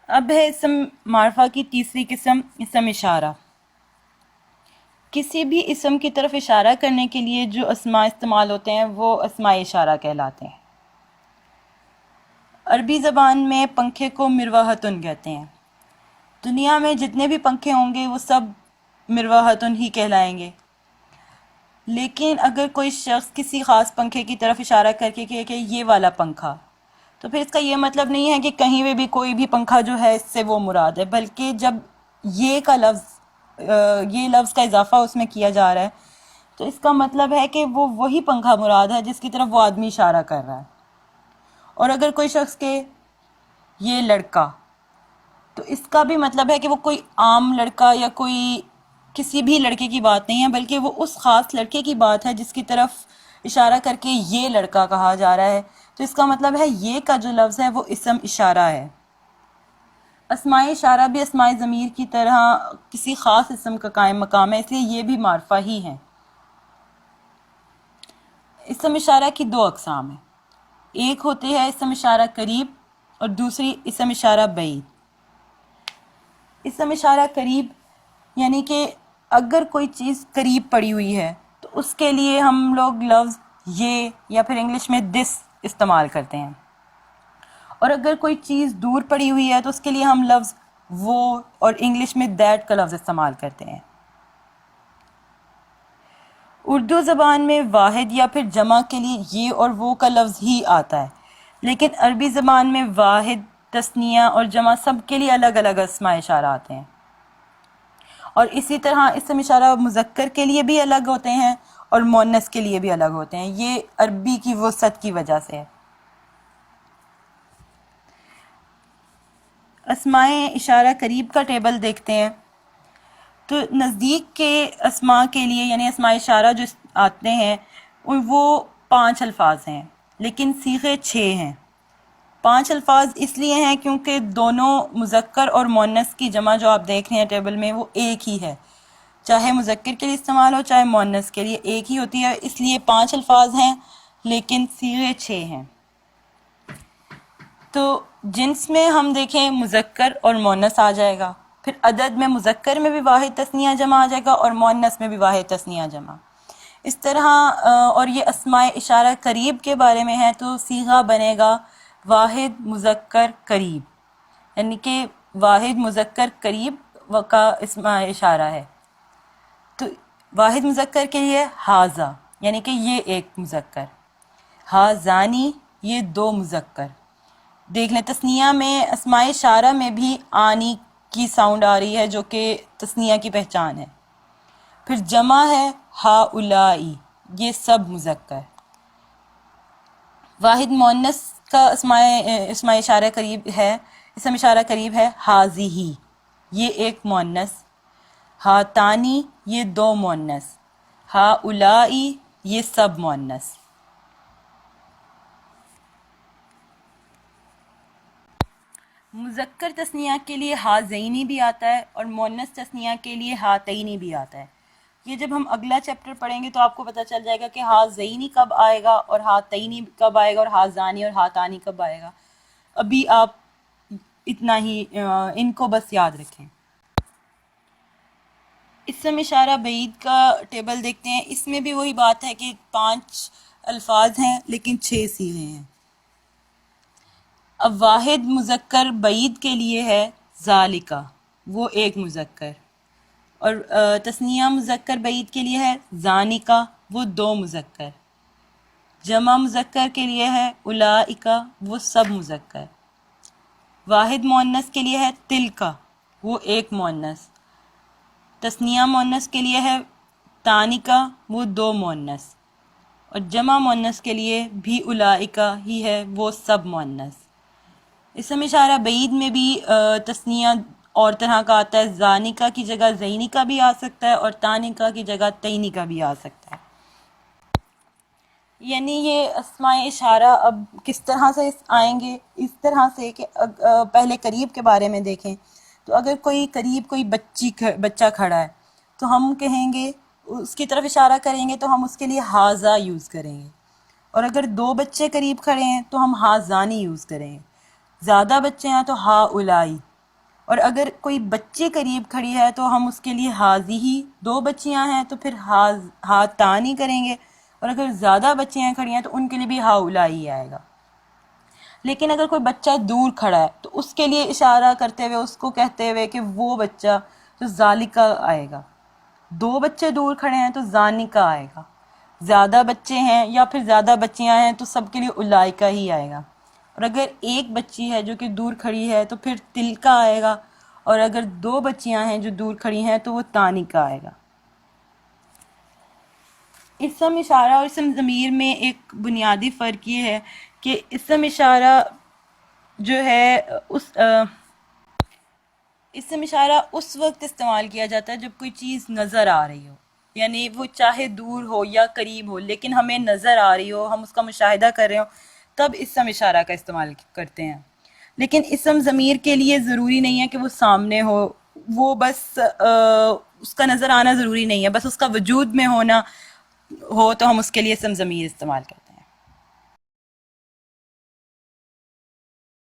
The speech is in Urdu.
اب ہے اسم معرفہ کی تیسری قسم، اسم اشارہ۔ کسی بھی اسم کی طرف اشارہ کرنے کے لیے جو اسماء استعمال ہوتے ہیں وہ اسماء اشارہ کہلاتے ہیں۔ عربی زبان میں پنکھے کو مروحتن کہتے ہیں۔ دنیا میں جتنے بھی پنکھے ہوں گے وہ سب مروحتن ہی کہلائیں گے، لیکن اگر کوئی شخص کسی خاص پنکھے کی طرف اشارہ کر کے کہے کہ یہ والا پنکھا، تو پھر اس کا یہ مطلب نہیں ہے کہ کہیں پہ بھی کوئی بھی پنکھا جو ہے اس سے وہ مراد ہے، بلکہ جب یہ لفظ کا اضافہ اس میں کیا جا رہا ہے تو اس کا مطلب ہے کہ وہ وہی پنکھا مراد ہے جس کی طرف وہ آدمی اشارہ کر رہا ہے۔ اور اگر کوئی شخص کہ یہ لڑکا، تو اس کا بھی مطلب ہے کہ وہ کوئی عام لڑکا یا کوئی کسی بھی لڑکے کی بات نہیں ہے، بلکہ وہ اس خاص لڑکے کی بات ہے جس کی طرف اشارہ کر کے یہ لڑکا کہا جا رہا ہے، تو اس کا مطلب ہے یہ کا جو لفظ ہے وہ اسم اشارہ ہے۔ اسماء اشارہ بھی اسماء ضمیر کی طرح کسی خاص اسم کا قائم مقام ہے، اس لیے یہ بھی معرفہ ہی ہیں۔ اسم اشارہ کی دو اقسام ہیں، ایک ہوتی ہے اسم اشارہ قریب اور دوسری اسم اشارہ بعید۔ اسم اشارہ قریب یعنی کہ اگر کوئی چیز قریب پڑی ہوئی ہے تو اس کے لیے ہم لوگ لفظ یہ یا پھر انگلش میں دس استعمال کرتے ہیں، اور اگر کوئی چیز دور پڑی ہوئی ہے تو اس کے لیے ہم لفظ وہ اور انگلش میں دیٹ کا لفظ استعمال کرتے ہیں۔ اردو زبان میں واحد یا پھر جمع کے لیے یہ اور وہ کا لفظ ہی آتا ہے، لیکن عربی زبان میں واحد، تثنیہ اور جمع سب کے لیے الگ الگ اسماء اشارہ آتے ہیں، اور اسی طرح اسم اشارہ مذکر کے لیے بھی الگ ہوتے ہیں اور مؤنث کے لیے بھی الگ ہوتے ہیں۔ یہ عربی کی وسعت کی وجہ سے ہے۔ اسماء اشارہ قریب کا ٹیبل دیکھتے ہیں تو نزدیک کے اسماء کے لیے یعنی اسماء اشارہ جو آتے ہیں وہ 5 الفاظ ہیں، لیکن صیغے 6 ہیں۔ 5 الفاظ اس لیے ہیں کیونکہ دونوں مذکر اور مؤنث کی جمع جو آپ دیکھ رہے ہیں ٹیبل میں وہ ایک ہی ہے، چاہے مذکر کے لیے استعمال ہو چاہے مؤنث کے لیے ایک ہی ہوتی ہے، اس لیے 5 الفاظ ہیں لیکن صیغے 6 ہیں۔ تو جنس میں ہم دیکھیں مذکر اور مؤنث آ جائے گا، پھر عدد میں مذکر میں بھی واحد تثنیہ جمع آ جائے گا اور مؤنث میں بھی واحد تثنیہ جمع۔ اس طرح اور یہ اسماء اشارہ قریب کے بارے میں ہے تو صیغہ بنے گا واحد مذکر قریب، یعنی کہ واحد مذکر قریب کا اسم اشارہ ہے۔ تو واحد مذکر کے لیے حاذا یعنی کہ یہ ایک مذکر، حاذانی یہ 2 مذکر۔ دیکھ لیں تثنیہ میں اسماء اشارہ میں بھی آنی کی ساؤنڈ آ رہی ہے جو کہ تثنیہ کی پہچان ہے۔ پھر جمع ہے ہا الائی، یہ سب مذکر۔ واحد مؤنث کا اسماء اشارہ قریب ہے، اسم اشارہ قریب ہے حاذیہی، یہ ایک مؤنث۔ ہاتانی یہ 2 مؤنث، ہا الائی یہ سب مؤنث۔ مذکر تثنیہ کے لیے ہازینی بھی آتا ہے اور مؤنث تثنیہ کے لیے ہاتینی بھی آتا ہے۔ یہ جب ہم اگلا چیپٹر پڑھیں گے تو آپ کو پتہ چل جائے گا کہ ہازینی کب آئے گا اور ہاتینی کب آئے گا اور ہازانی اور ہاتانی کب آئے گا۔ ابھی آپ اتنا ہی ان کو بس یاد رکھیں۔ اسم اشارہ بعید کا ٹیبل دیکھتے ہیں، اس میں بھی وہی بات ہے کہ 5 الفاظ ہیں لیکن 6 صیغے ہیں۔ اب واحد مذکر بعید کے لیے ہے ذالکا، وہ ایک مذکر، اور تثنیہ مذکر بعید کے لیے ہے زانکا، وہ 2 مذکر۔ جمع مذکر کے لیے ہے اولائکا، وہ سب مذکر۔ واحد مؤنث کے لیے ہے تلکا، وہ ایک مؤنث۔ تثنیہ مؤنث کے لیے ہے تانکا، وہ 2 مؤنث، اور جمع مؤنث کے لیے بھی اولائکا ہی ہے، وہ سب مؤنث۔ اسم اشارہ بعید میں بھی تثنیہ اور طرح کا آتا ہے، زانکا کی جگہ زینکا بھی آ سکتا ہے اور تانکا کی جگہ تینکا بھی آ سکتا ہے۔ یعنی یہ اسماء اشارہ اب کس طرح سے آئیں گے، اس طرح سے کہ پہلے قریب کے بارے میں دیکھیں تو اگر کوئی قریب کوئی بچہ کھڑا ہے تو ہم کہیں گے اس کی طرف اشارہ کریں گے تو ہم اس کے لیے حاذا یوز کریں گے، اور اگر 2 بچے قریب کھڑے ہیں تو ہم حاذانی یوز کریں گے، زیادہ بچے ہیں تو ہا الائی، اور اگر کوئی بچے قریب کھڑی ہے تو ہم اس کے لیے حاضی ہی، 2 بچیاں ہیں تو پھر ہاتان ہی کریں گے، اور اگر زیادہ بچیاں کھڑی ہیں تو ان کے لیے بھی ہاؤلا ہی آئے گا۔ لیکن اگر کوئی بچہ دور کھڑا ہے تو اس کے لیے اشارہ کرتے ہوئے، اس کو کہتے ہوئے کہ وہ بچہ جو ذالکہ آئے گا، 2 بچے دور کھڑے ہیں تو زانکہ آئے گا، زیادہ بچے ہیں یا پھر زیادہ بچیاں ہیں تو سب کے لیے اولائکہ ہی آئے گا، اور اگر ایک بچی ہے جو کہ دور کھڑی ہے تو پھر تلکہ آئے گا، اور اگر 2 بچیاں ہیں جو دور کھڑی ہیں تو وہ تانکہ آئے گا۔ اسم اشارہ اور اسم ضمیر میں ایک بنیادی فرق یہ ہے کہ اسم اشارہ جو ہے اسم اشارہ اس وقت استعمال کیا جاتا ہے جب کوئی چیز نظر آ رہی ہو، یعنی وہ چاہے دور ہو یا قریب ہو لیکن ہمیں نظر آ رہی ہو، ہم اس کا مشاہدہ کر رہے ہوں، تب اسم اشارہ کا استعمال کرتے ہیں۔ لیکن اسم ضمیر کے لیے ضروری نہیں ہے کہ وہ سامنے ہو، وہ بس اس کا نظر آنا ضروری نہیں ہے، بس اس کا وجود میں ہونا ہو تو ہم اس کے لیے اسم ضمیر استعمال کرتے ہیں۔